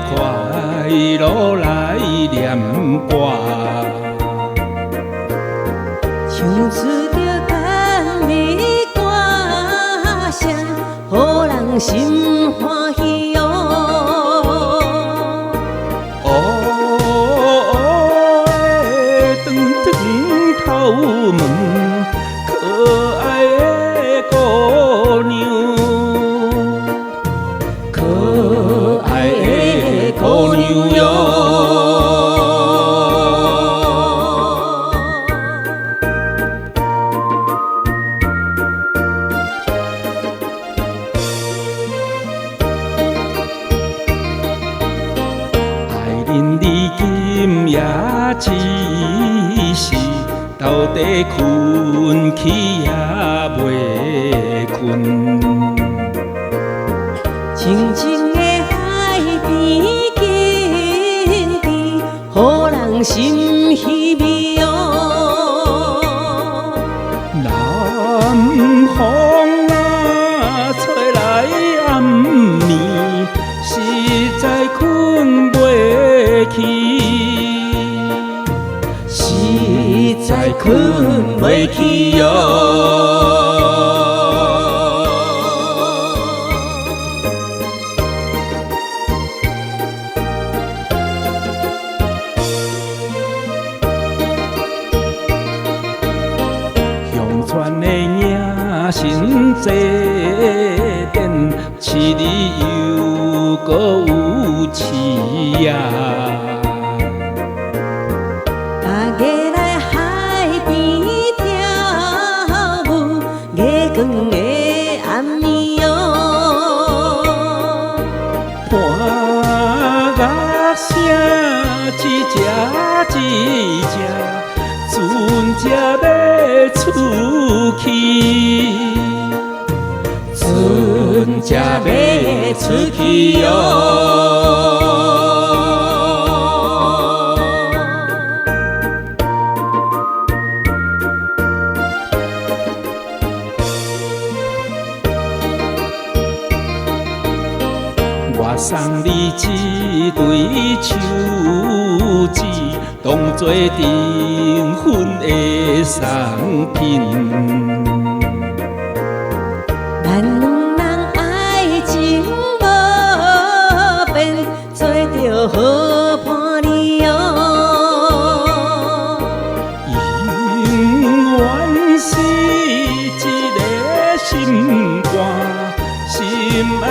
快乐来念歌，唱出着甘美歌声，予人心欢喜哟。头毛可爱的姑娘，可爱的姑娘哟。爱人你今夜只是。到底困去也袂困，静静的海边景致，予人心稀微哦。南风啊，吹来暗暝，实在困袂去。实在困袂去哟。乡村的影神坐殿，市里又搁有市呀。大家来海边跳舞，月光的暗暝哦。伴乐声一只一只，船才要出去，船才要出去哟。我送你一对手指，当作订婚的送品。咱两人爱情无变，做着好伴侣哦。永远是一个心肝，心爱。